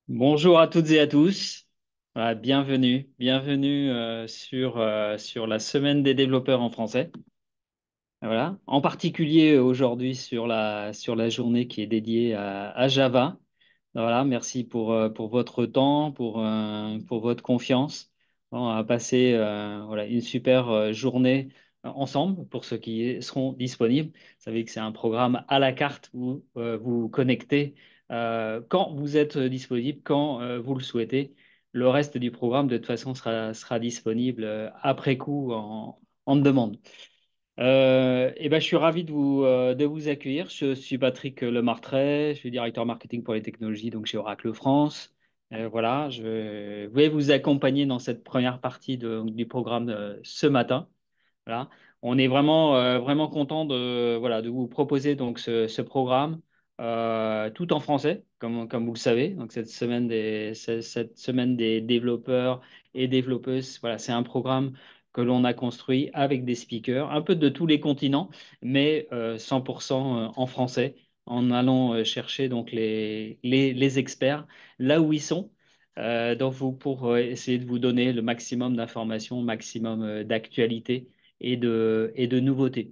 Bonjour à toutes et à tous. Voilà, bienvenue sur la semaine des développeurs en français. Voilà. En particulier aujourd'hui sur la journée qui est dédiée à Java. Voilà, merci pour votre temps, pour votre confiance. On va passer voilà, une super journée ensemble pour ceux qui seront disponibles. Vous savez que c'est un programme à la carte où vous vous connectez quand vous êtes disponible, quand vous le souhaitez. Le reste du programme, de toute façon, sera disponible après coup en demande. Eh ben, je suis ravi de vous accueillir. Je suis Patrick Lemartret, je suis directeur marketing pour les technologies donc chez Oracle France. Voilà, je vais vous accompagner dans cette première partie du programme ce matin. Voilà. On est vraiment content de vous proposer donc ce programme tout en français, comme vous le savez. Donc cette semaine des développeurs et développeuses, voilà, c'est un programme que l'on a construit avec des speakers, un peu de tous les continents, mais 100% en français, en allant chercher donc les experts là où ils sont. Pour essayer de vous donner le maximum d'informations, maximum d'actualités et de nouveautés.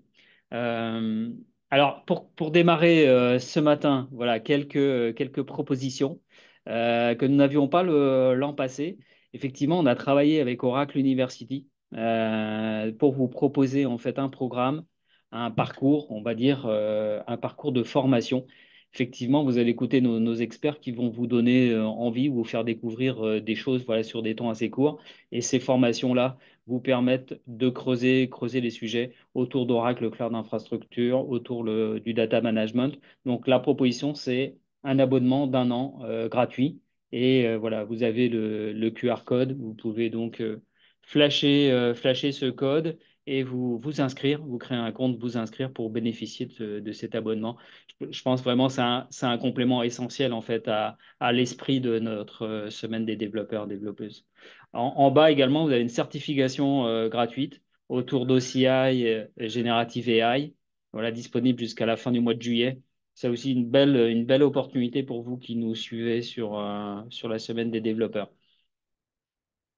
Euh, alors, pour démarrer ce matin, voilà quelques propositions que nous n'avions pas l'an passé. Effectivement, on a travaillé avec Oracle University pour vous proposer en fait un programme, un parcours, on va dire, un parcours de formation. Effectivement, vous allez écouter nos experts qui vont vous donner envie, vous faire découvrir des choses voilà, sur des temps assez courts. Et ces formations-là vous permettent de creuser les sujets autour d'Oracle Cloud Infrastructure, autour du data management. Donc, la proposition, c'est un abonnement d'un an gratuit. Et voilà, vous avez le QR code. Vous pouvez donc flasher ce code et vous inscrire, vous créer un compte, vous inscrire pour bénéficier de cet abonnement. Je pense vraiment que c'est un complément essentiel en fait à l'esprit de notre semaine des développeurs développeuses. En bas également, vous avez une certification gratuite autour d'OCI Generative AI, voilà, disponible jusqu'à la fin du mois de juillet. C'est aussi une belle opportunité pour vous qui nous suivez sur la semaine des développeurs.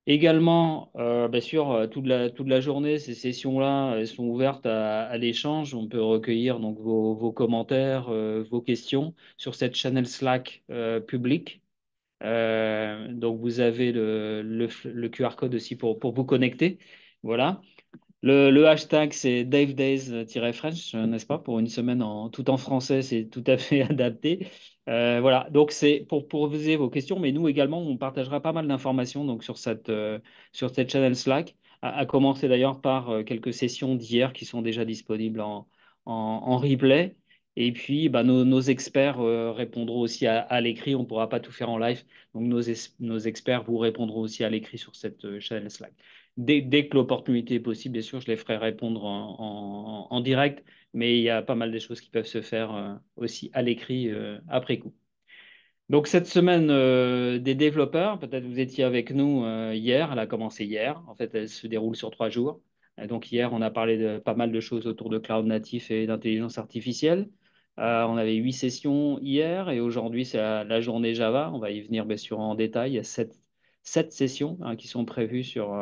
Également, bien sûr, toute la journée, ces sessions-là, elles sont ouvertes à l'échange. On peut recueillir donc vos commentaires, vos questions sur cette channel Slack publique. Donc, vous avez le QR code aussi pour vous connecter. Voilà. Le hashtag, c'est DaveDays-French, n'est-ce pas? Pour une semaine tout en français, c'est tout à fait adapté. Voilà, donc c'est pour poser vos questions, mais nous également, on partagera pas mal d'informations donc, sur cette channel Slack, à commencer d'ailleurs par quelques sessions d'hier qui sont déjà disponibles en replay. Et puis, bah, nos experts répondront aussi à l'écrit. On ne pourra pas tout faire en live. Donc, nos experts vous répondront aussi à l'écrit sur cette channel Slack. Dès que l'opportunité est possible, bien sûr, je les ferai répondre en direct, mais il y a pas mal de choses qui peuvent se faire aussi à l'écrit après coup. Donc, cette semaine des développeurs, peut-être vous étiez avec nous hier, elle a commencé hier. En fait, elle se déroule sur 3 jours. Donc, hier, on a parlé de pas mal de choses autour de cloud natif et d'intelligence artificielle. On avait 8 sessions hier et aujourd'hui, c'est la journée Java. On va y venir bien sûr en détail. Il y a sept sessions qui sont prévues sur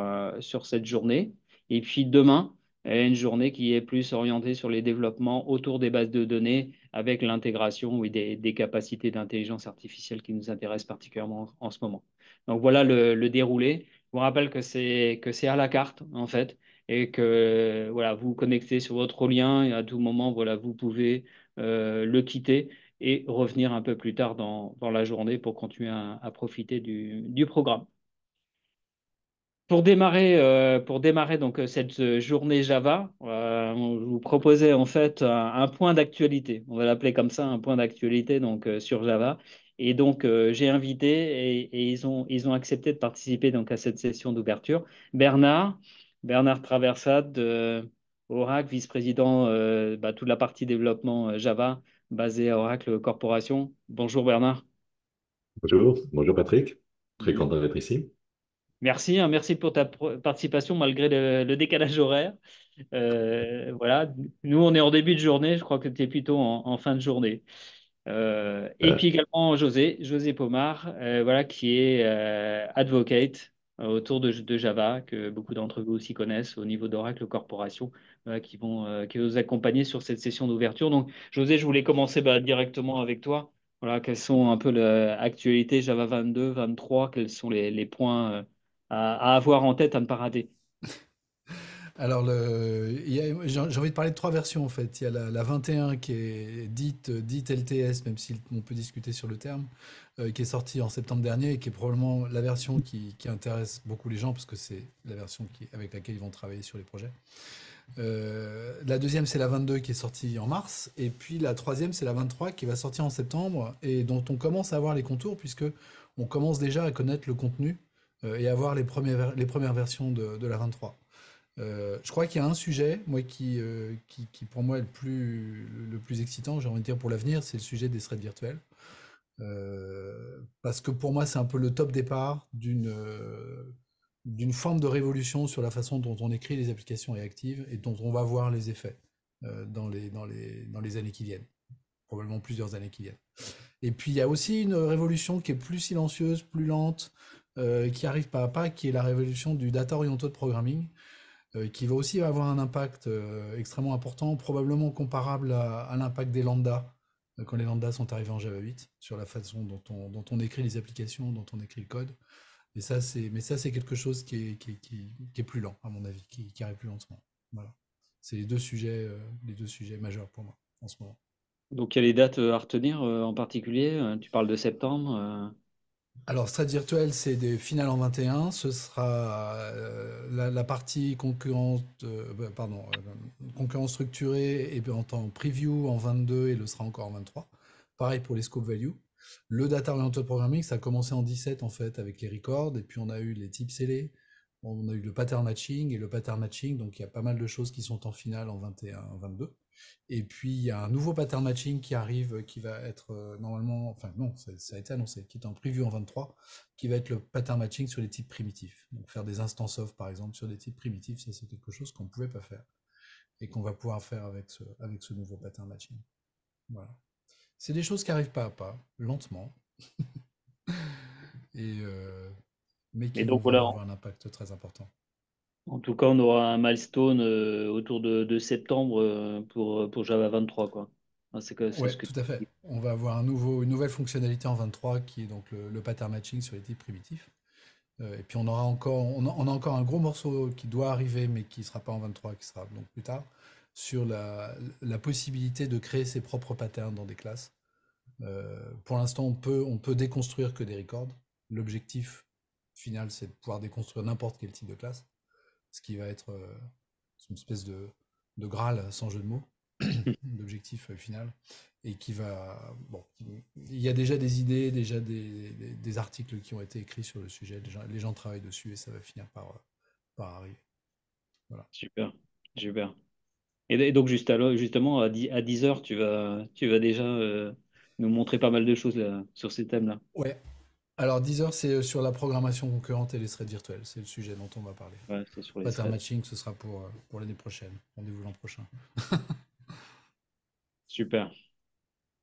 cette journée. Et puis demain, une journée qui est plus orientée sur les développements autour des bases de données avec l'intégration oui, des capacités d'intelligence artificielle qui nous intéressent particulièrement en ce moment. Donc voilà le déroulé. Je vous rappelle que c'est à la carte en fait et que voilà, vous vous connectez sur votre lien et à tout moment voilà, vous pouvez le quitter et revenir un peu plus tard dans la journée pour continuer à profiter du programme. Pour démarrer donc cette journée Java, on vous proposait en fait un point d'actualité. On va l'appeler comme ça, un point d'actualité donc sur Java. Et donc j'ai invité et ils ont accepté de participer donc à cette session d'ouverture. Bernard Traversat de Oracle, vice-président toute la partie développement Java basée à Oracle Corporation. Bonjour Bernard. Bonjour Patrick, très content d'être ici. Merci, hein, merci pour ta participation malgré le décalage horaire. Voilà, nous on est en début de journée, je crois que tu es plutôt en fin de journée. Et Euh, puis également José Pomar, voilà, qui est advocate autour de Java, que beaucoup d'entre vous aussi connaissent au niveau d'Oracle Corporation, qui vont nous accompagner sur cette session d'ouverture. Donc, José, je voulais commencer directement avec toi. Voilà, quelles sont un peu l'actualité Java 22, 23, quels sont les points à avoir en tête, à ne pas rater? Alors, j'ai envie de parler de trois versions en fait. Il y a la 21 qui est dite LTS, même si on peut discuter sur le terme, qui est sortie en septembre dernier et qui est probablement la version qui intéresse beaucoup les gens parce que c'est la version avec laquelle ils vont travailler sur les projets. La deuxième, c'est la 22 qui est sortie en mars. Et puis la troisième, c'est la 23 qui va sortir en septembre et dont on commence à voir les contours puisque on commence déjà à connaître le contenu et à voir les premières versions de la 23. Je crois qu'il y a un sujet, moi, qui pour moi est le plus excitant, j'ai envie de dire pour l'avenir, c'est le sujet des threads virtuels. Parce que pour moi, c'est un peu le top départ d'une forme de révolution sur la façon dont on écrit les applications réactives et dont on va voir les effets dans les années qui viennent, probablement plusieurs années qui viennent. Et puis il y a aussi une révolution qui est plus silencieuse, plus lente, qui arrive pas à pas, qui est la révolution du data oriented programming, qui va aussi avoir un impact extrêmement important, probablement comparable à l'impact des lambdas, quand les lambdas sont arrivés en Java 8, sur la façon dont on écrit les applications, dont on écrit le code. Mais ça, c'est quelque chose qui est plus lent, à mon avis, qui arrive plus lentement. Voilà. C'est les deux sujets majeurs pour moi en ce moment. Donc, il y a les dates à retenir en particulier. Tu parles de septembre. Alors, Strat Virtuel, c'est des finales en 21. Ce sera la partie concurrente, concurrence structurée et en temps preview en 22 et le sera encore en 23. Pareil pour les scope value. Le data oriented programming, ça a commencé en 17 en fait avec les records et puis on a eu les types scellés, on a eu le pattern matching et le pattern matching. Donc il y a pas mal de choses qui sont en finale en 21, en 22. Et puis, il y a un nouveau pattern matching qui arrive, qui va être normalement, enfin non, ça a été annoncé, qui est en preview en 23, qui va être le pattern matching sur les types primitifs. Donc faire des instances of, par exemple, sur des types primitifs, ça c'est quelque chose qu'on ne pouvait pas faire et qu'on va pouvoir faire avec ce nouveau pattern matching. Voilà. C'est des choses qui arrivent pas à pas, lentement, et, mais Et qui vont donc, vraiment voilà, avoir un impact très important. en tout cas, on aura un milestone autour de septembre pour Java 23, quoi. Ah, c'est Ouais, ce que tout à tu fait. dis. On va avoir une nouvelle fonctionnalité en 23 qui est donc le pattern matching sur les types primitifs. Et puis on a encore un gros morceau qui doit arriver, mais qui ne sera pas en 23, qui sera donc plus tard, sur la possibilité de créer ses propres patterns dans des classes. Pour l'instant, on peut déconstruire que des records. L'objectif final, c'est de pouvoir déconstruire n'importe quel type de classe, ce qui va être une espèce de Graal sans jeu de mots, d'objectif final, et qui va... Bon, il y a déjà des idées, déjà des articles qui ont été écrits sur le sujet, les gens travaillent dessus et ça va finir par arriver. Voilà. Super, super. Et donc, justement, à 10 heures, tu vas déjà nous montrer pas mal de choses là, sur ces thèmes-là. Ouais. Alors 10 heures, c'est sur la programmation concurrente et les threads virtuels. C'est le sujet dont on va parler. Ouais, c'est sur les Pattern threads. matching, ce sera pour l'année prochaine. Rendez-vous l'an prochain. Super.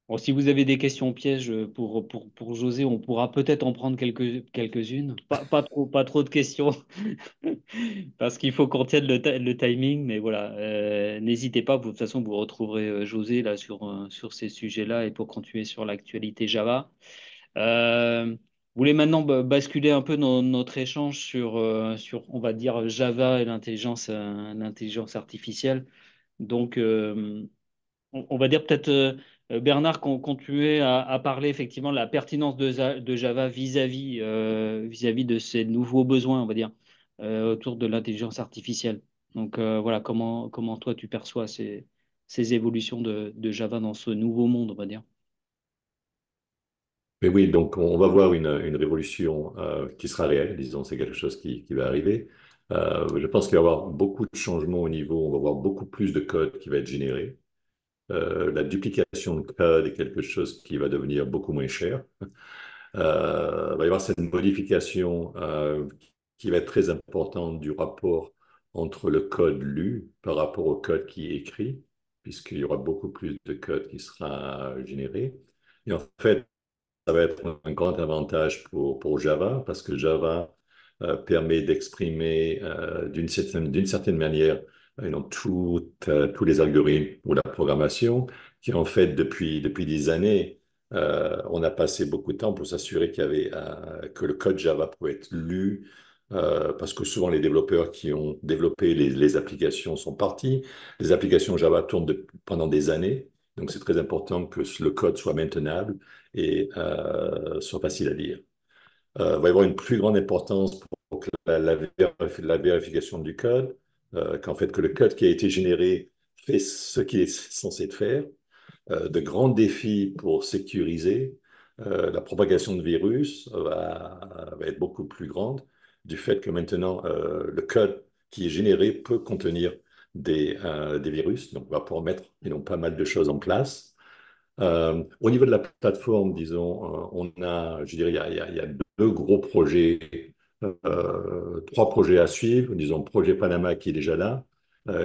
Bon, si vous avez des questions pièges pour José, on pourra peut-être en prendre quelques-unes. Pas trop de questions, parce qu'il faut qu'on tienne le timing. Mais voilà, n'hésitez pas. De toute façon, vous retrouverez José là sur ces sujets-là et pour continuer sur l'actualité Java. Vous voulez maintenant basculer un peu notre échange sur, on va dire, Java et l'intelligence artificielle. Donc, on va dire peut-être, Bernard, qu'on continuait à parler effectivement de la pertinence de Java vis-à-vis de ces nouveaux besoins, on va dire, autour de l'intelligence artificielle. Donc, voilà, comment toi tu perçois ces évolutions de Java dans ce nouveau monde, on va dire. mais oui, donc on va voir une révolution qui sera réelle, disons, c'est quelque chose qui va arriver. Je pense qu'il va y avoir beaucoup de changements au niveau, on va voir beaucoup plus de code qui va être généré. La duplication de code est quelque chose qui va devenir beaucoup moins cher. Il va y avoir cette modification qui va être très importante du rapport entre le code lu par rapport au code qui est écrit, puisqu'il y aura beaucoup plus de code qui sera généré. Et en fait, ça va être un grand avantage pour Java parce que Java permet d'exprimer d'une certaine manière tous les algorithmes ou la programmation qui, en fait, depuis des années, on a passé beaucoup de temps pour s'assurer que le code Java pouvait être lu parce que souvent les développeurs qui ont développé les applications sont partis. Les applications Java tournent pendant des années, donc c'est très important que le code soit maintenable et soit facile à lire. Il va y avoir une plus grande importance pour que la vérification du code, qu'en fait que le code qui a été généré fait ce qu'il est censé faire, de grands défis pour sécuriser. La propagation de virus va être beaucoup plus grande du fait que maintenant le code qui est généré peut contenir des virus. Donc on va pouvoir mettre pas mal de choses en place. Au niveau de la plateforme, disons, on a, je dirais, il y a deux gros projets, trois projets à suivre. Disons, projet Panama qui est déjà là,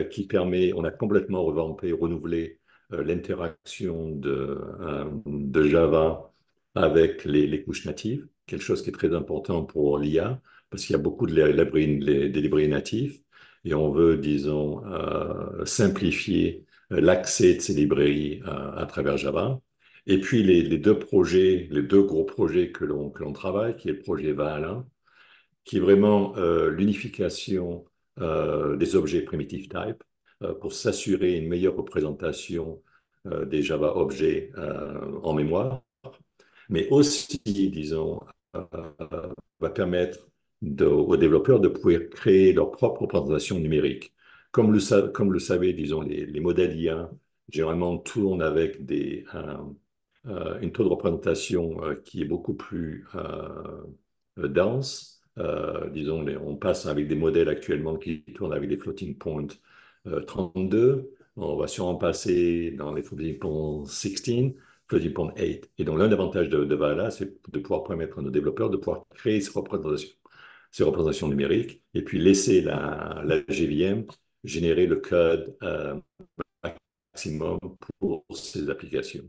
qui permet, on a complètement revampé, renouvelé l'interaction de Java avec les couches natives, quelque chose qui est très important pour l'IA, parce qu'il y a beaucoup des librairies natives, et on veut, disons, simplifier l'accès de ces librairies à travers Java. Et puis les deux projets, les deux gros projets que l'on travaille, qui est le projet Valhalla, qui est vraiment l'unification des objets primitive type pour s'assurer une meilleure représentation des Java objets en mémoire, mais aussi, disons, euh, va permettre aux développeurs de pouvoir créer leur propre représentation numérique. Comme le savez, disons, les modèles IA généralement tournent avec une taux de représentation qui est beaucoup plus dense. Disons, on passe avec des modèles actuellement qui tournent avec des floating point 32. On va sûrement passer dans les floating point 16, floating point 8. Et donc, l'un des avantages de Vala, c'est de pouvoir permettre à nos développeurs de pouvoir créer ces représentations numériques et puis laisser la JVM générer le code maximum pour ces applications.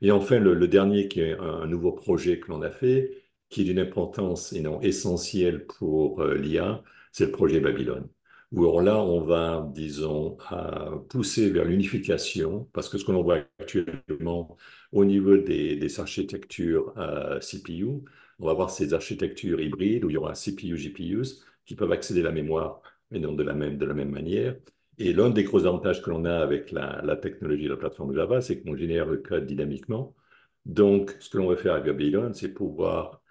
Et enfin, le dernier, qui est un nouveau projet que l'on a fait, qui est d'une importance et non essentielle pour l'IA, c'est le projet Babylone. Où alors là, on va, disons, pousser vers l'unification, parce que ce que l'on voit actuellement au niveau des architectures CPU, on va avoir ces architectures hybrides où il y aura CPU, GPUs qui peuvent accéder à la mémoire, mais non de la même manière. Et l'un des gros avantages que l'on a avec la technologie de la plateforme Java, c'est qu'on génère le code dynamiquement. Donc, ce que l'on va faire avec Babylon, c'est pouvoir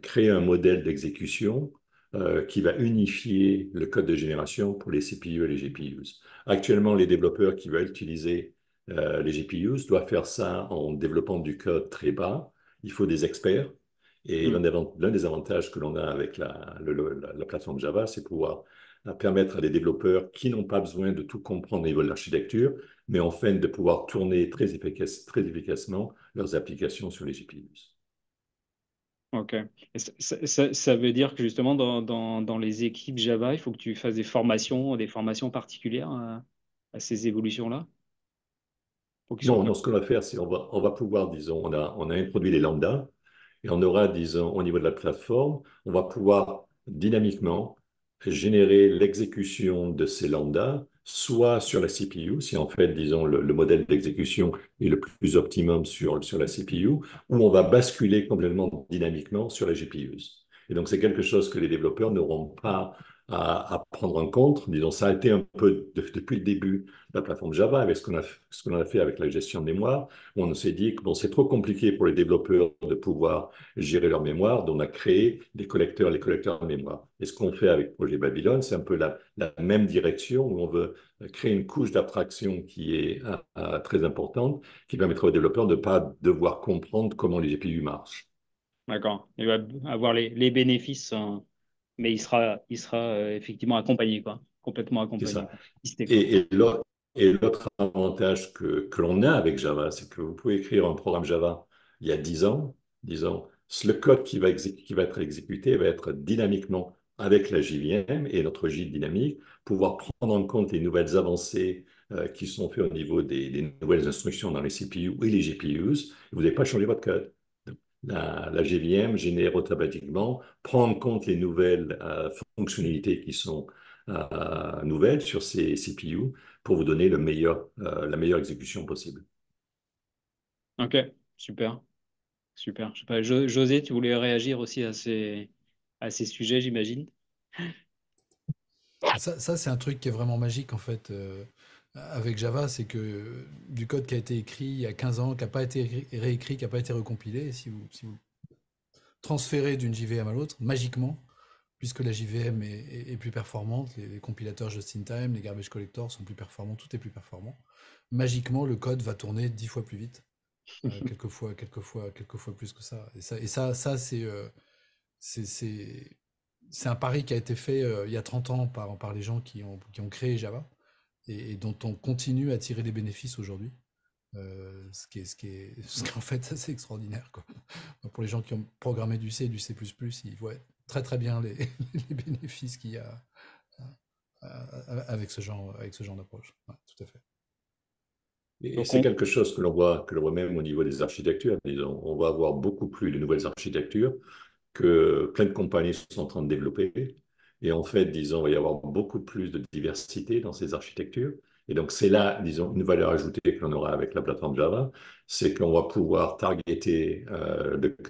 créer un modèle d'exécution qui va unifier le code de génération pour les CPU et les GPUs. Actuellement, les développeurs qui veulent utiliser les GPUs doivent faire ça en développant du code très bas. Il faut des experts. Et l'un des avantages que l'on a avec la plateforme Java, c'est pouvoir permettre à des développeurs qui n'ont pas besoin de tout comprendre au niveau de l'architecture, mais en fait de pouvoir tourner très efficacement leurs applications sur les GPUs. Ok. Et ça veut dire que justement, dans les équipes Java, il faut que tu fasses des formations particulières à ces évolutions-là pour qu'ils soient Non, prêts. non, ce qu'on va faire, c'est on va pouvoir, disons, on a introduit les lambdas et on aura, disons, au niveau de la plateforme, on va pouvoir dynamiquement générer l'exécution de ces lambdas, soit sur la CPU, si en fait, disons, le modèle d'exécution est le plus optimum sur la CPU, ou on va basculer complètement dynamiquement sur la GPUs. Et donc, c'est quelque chose que les développeurs n'auront pas à prendre en compte. Disons, ça a été un peu depuis le début la plateforme Java, avec ce qu'on a fait avec la gestion de mémoire, où on s'est dit que bon, c'est trop compliqué pour les développeurs de pouvoir gérer leur mémoire, donc on a créé les collecteurs de mémoire. Et ce qu'on fait avec Projet Babylone, c'est un peu la même direction, où on veut créer une couche d'abstraction qui est très importante, qui permettra aux développeurs de ne pas devoir comprendre comment les GPU marchent. D'accord. Il va avoir les bénéfices, hein, mais il sera effectivement accompagné, quoi. Complètement C'est accompagné. ça. Assisté, quoi. Et l'autre avantage que l'on a avec Java, c'est que vous pouvez écrire un programme Java il y a 10 ans, disons, le code qui va être exécuté va être dynamiquement avec la JVM et notre JIT dynamique, pouvoir prendre en compte les nouvelles avancées qui sont faits au niveau des nouvelles instructions dans les CPU et les GPUs. Vous n'avez pas changé votre code. La JVM génère automatiquement, prend en compte les nouvelles fonctionnalités qui sont nouvelles sur ces CPU pour vous donner la meilleure exécution possible. Ok, super, super. Je sais pas, José, tu voulais réagir aussi à ces sujets, j'imagine? Ça, c'est un truc qui est vraiment magique en fait avec Java, c'est que du code qui a été écrit il y a 15 ans, qui n'a pas été réécrit, qui n'a pas été recompilé, et si vous transférez d'une JVM à l'autre, magiquement, puisque la JVM est plus performante, les compilateurs just-in-time, les garbage collectors sont plus performants, tout est plus performant, magiquement le code va tourner 10 fois plus vite, quelquefois plus que ça. Ça c'est c'est un pari qui a été fait il y a 30 ans par les gens qui ont créé Java et dont on continue à tirer les bénéfices aujourd'hui. Ce qui est en fait assez extraordinaire, quoi. Pour les gens qui ont programmé du C et du C++, ils voient très très bien les bénéfices qu'il y a avec ce genre d'approche. Ouais, tout à fait. Et Donc, c'est quelque chose que l'on voit même au niveau des architectures. Disons, on va avoir beaucoup plus de nouvelles architectures que plein de compagnies sont en train de développer. Et en fait, disons, il va y avoir beaucoup plus de diversité dans ces architectures. Et donc, c'est là, disons, une valeur ajoutée que l'on aura avec la plateforme Java, c'est qu'on va pouvoir targeter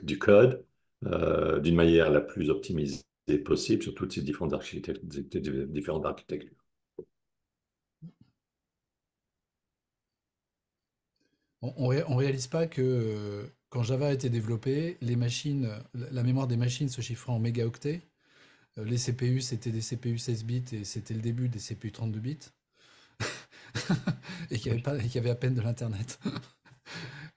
du code d'une manière la plus optimisée possible sur toutes ces différentes architectures. On réalise pas que quand Java a été développé, la mémoire des machines se chiffrait en mégaoctets. Les CPU, c'était des CPU 16 bits et c'était le début des CPU 32 bits. Et qu'il y avait à peine de l'Internet.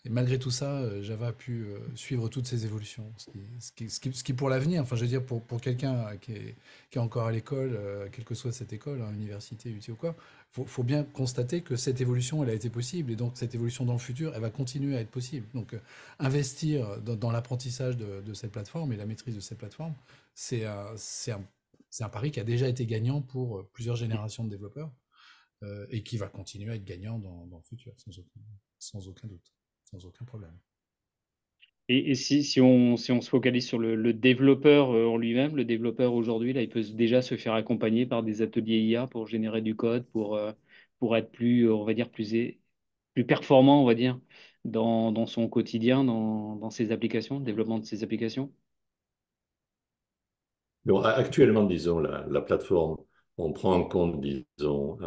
Et malgré tout ça, Java a pu suivre toutes ces évolutions. Ce qui pour l'avenir, enfin je veux dire pour quelqu'un qui est encore à l'école, quelle que soit cette école, hein, université, UT ou quoi, faut bien constater que cette évolution, elle a été possible. Et donc cette évolution dans le futur, elle va continuer à être possible. Donc investir dans l'apprentissage de cette plateforme et la maîtrise de cette plateforme, c'est un pari qui a déjà été gagnant pour plusieurs générations de développeurs et qui va continuer à être gagnant dans le futur, sans aucun doute, sans aucun problème. et si on se focalise sur le développeur en lui-même, le développeur aujourd'hui, là, il peut déjà se faire accompagner par des ateliers IA pour générer du code, pour être plus, on va dire, plus performant, on va dire, dans son quotidien, dans ses applications, le développement de ses applications. Donc, actuellement, disons, la plateforme, on prend en compte, disons,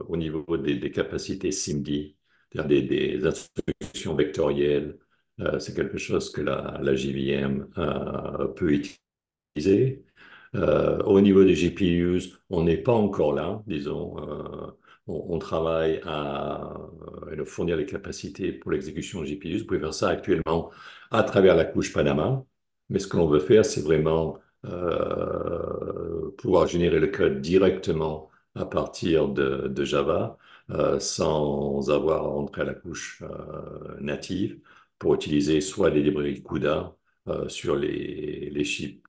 au niveau des capacités SIMD, c'est-à-dire des instructions vectorielles, c'est quelque chose que la JVM peut utiliser. Au niveau des GPUs, on n'est pas encore là, disons. On travaille à fournir les capacités pour l'exécution de GPUs. Vous pouvez faire ça actuellement à travers la couche Panama. Mais ce que l'on veut faire, c'est vraiment pouvoir générer le code directement à partir de Java, sans avoir à rentrer à la couche native pour utiliser soit des librairies CUDA sur les chips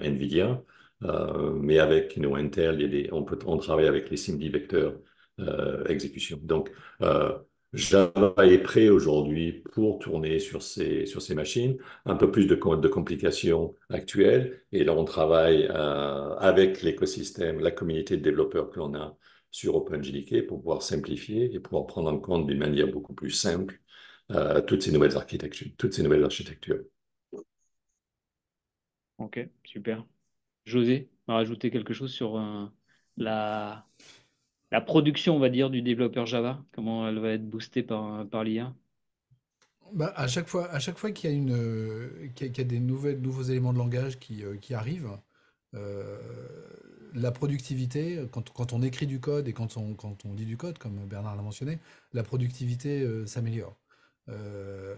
NVIDIA, mais avec nos Intel, on travaille avec les SIMD vecteurs exécution. Donc, Java est prêt aujourd'hui pour tourner sur ces machines. Un peu plus de complications actuelles. Et là, on travaille avec l'écosystème, la communauté de développeurs que l'on a sur OpenJDK pour pouvoir simplifier et pouvoir prendre en compte d'une manière beaucoup plus simple toutes ces nouvelles architectures, toutes ces nouvelles architectures. Ok, super. José, va rajouter quelque chose sur la, la production, on va dire, du développeur Java, comment elle va être boostée par l'IA. Bah, à chaque fois qu'il y a des nouveaux éléments de langage qui arrivent, euh, la productivité, quand on écrit du code et quand on lit du code, comme Bernard l'a mentionné, la productivité s'améliore. Euh,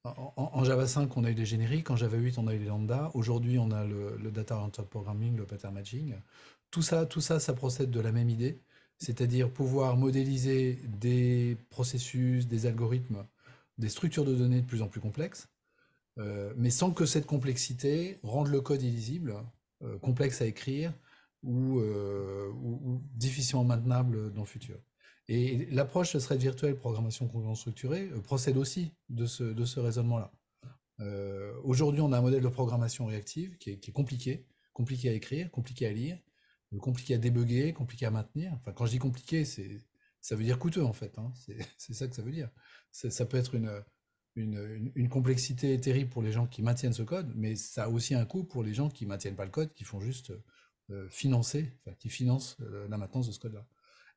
en Java 5, on a eu des génériques, en Java 8, on a eu les lambda. Aujourd'hui, on a le data oriented programming, le pattern matching. Ça procède de la même idée, c'est-à-dire pouvoir modéliser des processus, des algorithmes, des structures de données de plus en plus complexes, mais sans que cette complexité rende le code illisible, complexe à écrire ou difficilement maintenable dans le futur. Et l'approche, ce serait virtuelle programmation concurrente structurée, procède aussi de ce raisonnement-là. Aujourd'hui, on a un modèle de programmation réactive qui est compliqué, compliqué à écrire, compliqué à lire, compliqué à débugger, compliqué à maintenir. Enfin, quand je dis compliqué, ça veut dire coûteux en fait, hein. C'est ça que ça veut dire. Ça peut être une complexité terrible pour les gens qui maintiennent ce code, mais ça a aussi un coût pour les gens qui maintiennent pas le code, qui font juste financer, enfin, qui financent la maintenance de ce code-là.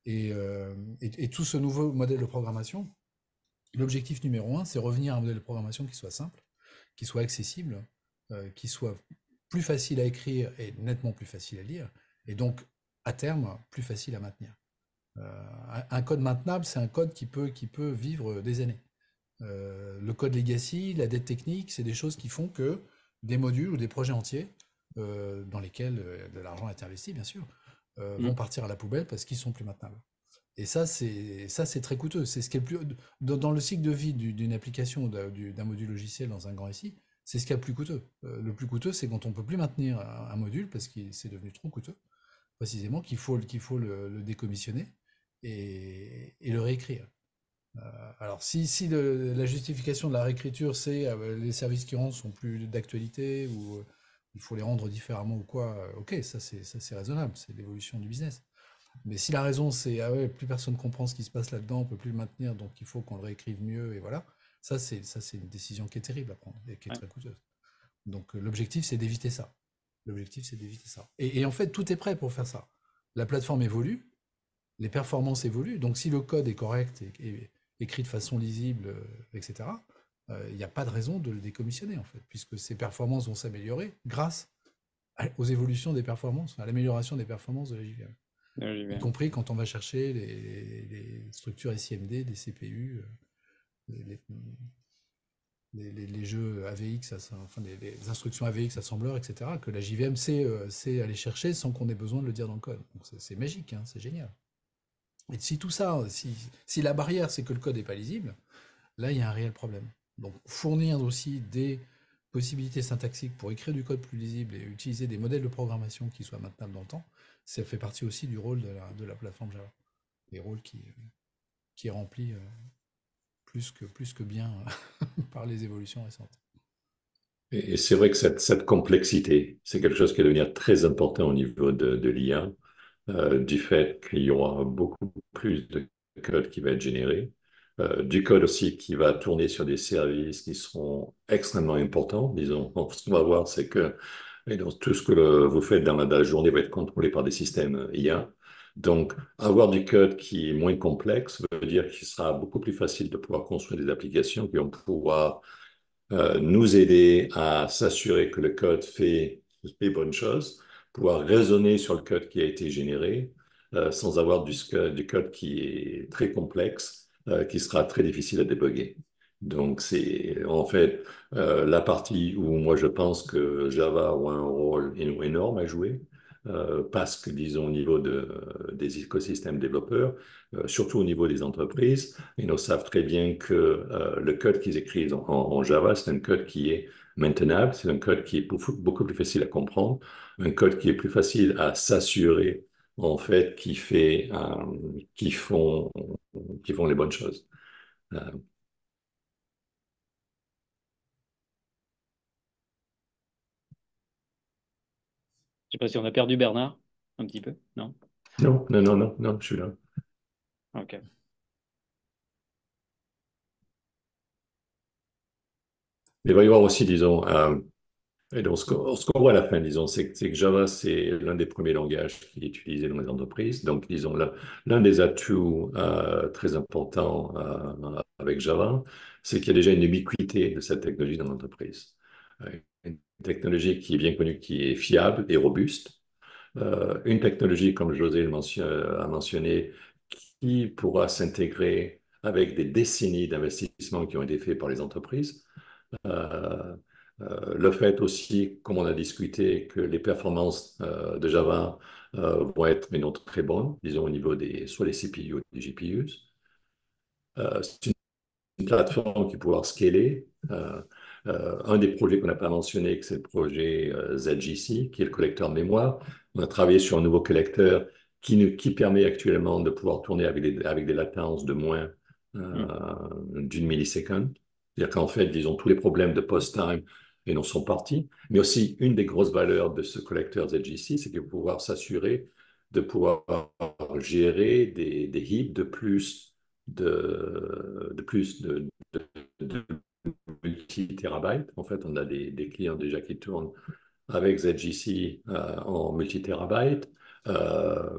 Et tout ce nouveau modèle de programmation, l'objectif numéro un, c'est revenir à un modèle de programmation qui soit simple, qui soit accessible, qui soit plus facile à écrire et nettement plus facile à lire, et donc à terme plus facile à maintenir. Un code maintenable, c'est un code qui peut vivre des années. Le code legacy, la dette technique, c'est des choses qui font que des modules ou des projets entiers, dans lesquels de l'argent est investi, bien sûr, vont partir à la poubelle parce qu'ils sont plus maintenables. Et ça, c'est très coûteux. C'est ce qui est le plus dans le cycle de vie d'une application d'un module logiciel dans un grand SI, c'est ce qui est le plus coûteux. Le plus coûteux, c'est quand on peut plus maintenir un module parce que c'est devenu trop coûteux, précisément qu'il faut le décommissionner et le réécrire. Alors, si la justification de la réécriture, c'est les services qui rentrent sont plus d'actualité ou il faut les rendre différemment ou quoi, ok, ça c'est raisonnable, c'est l'évolution du business. Mais si la raison c'est ah ouais, plus personne comprend ce qui se passe là-dedans, on peut plus le maintenir, donc il faut qu'on le réécrive mieux, et voilà, ça c'est une décision qui est terrible à prendre et qui est Ouais. très coûteuse. Donc l'objectif c'est d'éviter ça. L'objectif c'est d'éviter ça. Et en fait, tout est prêt pour faire ça. La plateforme évolue, les performances évoluent. Donc, si le code est correct et écrit de façon lisible, etc., il n'y a pas de raison de le décommissionner, en fait, puisque ces performances vont s'améliorer grâce aux évolutions des performances, à l'amélioration des performances de la JVM. Ouais, j'y Y vais. compris quand on va chercher les structures SIMD, des CPU, les, les jeux AVX, enfin les instructions AVX assembleurs, etc., que la JVM sait aller chercher sans qu'on ait besoin de le dire dans le code. Donc c'est magique, hein, c'est génial. Et si tout ça, si la barrière c'est que le code n'est pas lisible, là il y a un réel problème. Donc fournir aussi des possibilités syntaxiques pour écrire du code plus lisible et utiliser des modèles de programmation qui soient maintenables dans le temps, ça fait partie aussi du rôle de la plateforme Java. Des rôles qui est rempli plus que bien par les évolutions récentes. Et c'est vrai que cette complexité, c'est quelque chose qui va devenir très important au niveau de l'IA, du fait qu'il y aura beaucoup plus de code qui va être généré, du code aussi qui va tourner sur des services qui seront extrêmement importants. Disons, ce qu'on va voir, c'est que et donc, tout ce que vous faites dans la journée va être contrôlé par des systèmes IA. Donc, avoir du code qui est moins complexe veut dire qu'il sera beaucoup plus facile de pouvoir construire des applications qui vont pouvoir nous aider à s'assurer que le code fait les bonnes choses, pouvoir raisonner sur le code qui a été généré sans avoir du code qui est très complexe, qui sera très difficile à débugger. Donc, c'est en fait la partie où moi je pense que Java aura un rôle énorme à jouer. Parce que, disons, au niveau des écosystèmes développeurs, surtout au niveau des entreprises, ils nous savent très bien que le code qu'ils écrivent en Java, c'est un code qui est maintenable, c'est un code qui est beaucoup plus facile à comprendre, un code qui est plus facile à s'assurer en fait qui font, qui font les bonnes choses. Euh, Je sais pas si on a perdu Bernard, un petit peu, non? non, non, non, non, non, je suis là. Ok. Mais il va y avoir aussi, disons, et donc, ce qu'on voit à la fin, disons, c'est que Java, c'est l'un des premiers langages qui est utilisé dans les entreprises. Donc, disons, l'un des atouts très importants avec Java, c'est qu'il y a déjà une ubiquité de cette technologie dans l'entreprise. Une technologie qui est bien connue, qui est fiable et robuste. Une technologie, comme José a mentionné, qui pourra s'intégrer avec des décennies d'investissements qui ont été faits par les entreprises. Euh, le fait aussi, comme on a discuté, que les performances de Java vont être mais non très bonnes, disons au niveau soit des CPU ou des GPUs. C'est une plateforme qui pourra scaler. Un des projets qu'on n'a pas mentionné, c'est le projet ZGC, qui est le collecteur de mémoire. On a travaillé sur un nouveau collecteur qui permet actuellement de pouvoir tourner avec des latences de moins Mm. d'une milliseconde. C'est-à-dire qu'en fait, disons, tous les problèmes de post-time et non sont partis. Mais aussi, une des grosses valeurs de ce collecteur ZGC, c'est de pouvoir s'assurer de pouvoir gérer des heaps de multi-terabytes. En fait, on a des clients déjà qui tournent avec ZGC en multi-terabytes. Euh,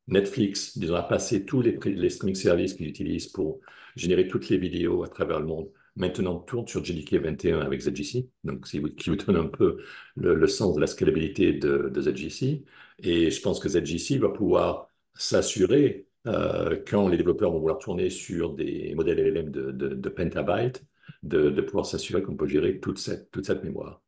Netflix, disons, a passé tous les streaming services qu'ils utilisent pour générer toutes les vidéos à travers le monde. Maintenant, tourne sur JDK 21 avec ZGC, donc qui vous donne un peu le sens de la scalabilité de ZGC. Et je pense que ZGC va pouvoir s'assurer, quand les développeurs vont vouloir tourner sur des modèles LLM de petabytes, de pouvoir s'assurer qu'on peut gérer toute cette mémoire.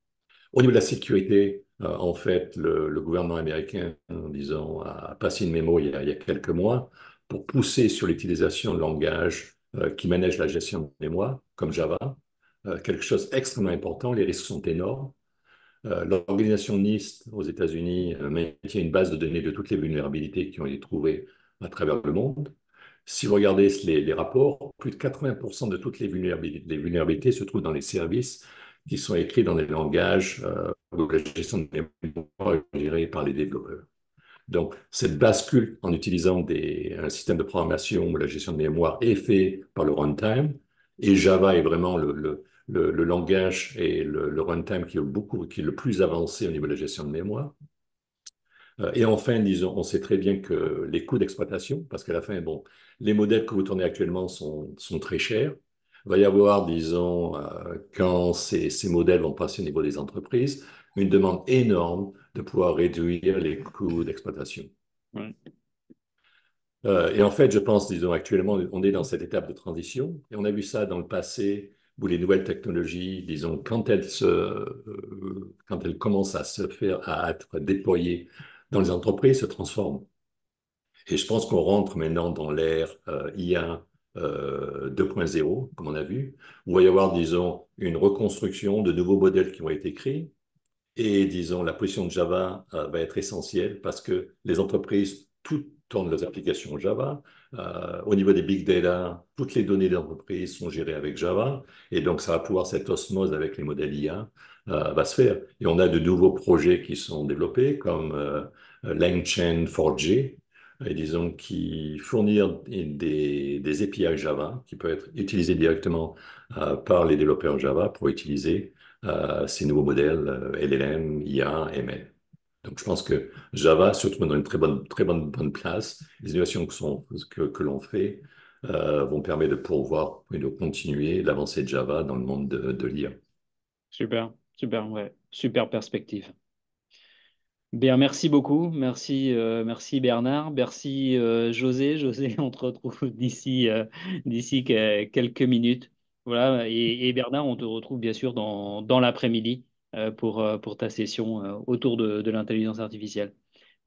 Au niveau de la sécurité, en fait, le gouvernement américain, disons, a passé une mémo il y a quelques mois pour pousser sur l'utilisation de langages qui manègent la gestion de mémoire, comme Java. Quelque chose d'extrêmement important, les risques sont énormes. L'organisation NIST aux États-Unis maintient une base de données de toutes les vulnérabilités qui ont été trouvées à travers le monde. Si vous regardez les rapports, plus de 80% de toutes les vulnérabilités se trouvent dans les services qui sont écrits dans des langages où la gestion de mémoire est gérée par les développeurs. Donc, cette bascule en utilisant un système de programmation où la gestion de mémoire est faite par le runtime, et Java est vraiment le langage et le runtime qui est le plus avancé au niveau de la gestion de mémoire. Et enfin, disons, on sait très bien que les coûts d'exploitation, parce qu'à la fin, bon, les modèles que vous tournez actuellement sont très chers. Il va y avoir, disons, quand ces modèles vont passer au niveau des entreprises, une demande énorme de pouvoir réduire les coûts d'exploitation. Ouais. Et en fait, je pense, disons, actuellement, on est dans cette étape de transition, et on a vu ça dans le passé, où les nouvelles technologies, disons, quand elles commencent à être déployées dans les entreprises, se transforment. Et je pense qu'on rentre maintenant dans l'ère IA 2.0, comme on a vu, où il va y avoir, disons, une reconstruction de nouveaux modèles qui vont être écrits. Et disons, la position de Java va être essentielle parce que les entreprises, toutes tournent leurs applications Java. Au niveau des big data, toutes les données des entreprises sont gérées avec Java. Et donc, ça va pouvoir, cette osmose avec les modèles IA va se faire. Et on a de nouveaux projets qui sont développés comme LangChain 4G, et disons, qui fournir des API Java qui peuvent être utilisés directement par les développeurs Java pour utiliser ces nouveaux modèles LLM, IA, ML. Donc, je pense que Java se trouve dans une bonne place. Les innovations que l'on fait vont permettre de pouvoir de continuer l'avancée de Java dans le monde de l'IA. Super, super, ouais, super perspective. Bien, merci beaucoup. Merci, merci Bernard. Merci José. José, on te retrouve quelques minutes. Voilà. Et Bernard, on te retrouve bien sûr dans l'après-midi pour ta session autour de l'intelligence artificielle.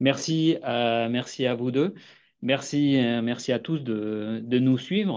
Merci, merci à vous deux. Merci, merci à tous de nous suivre.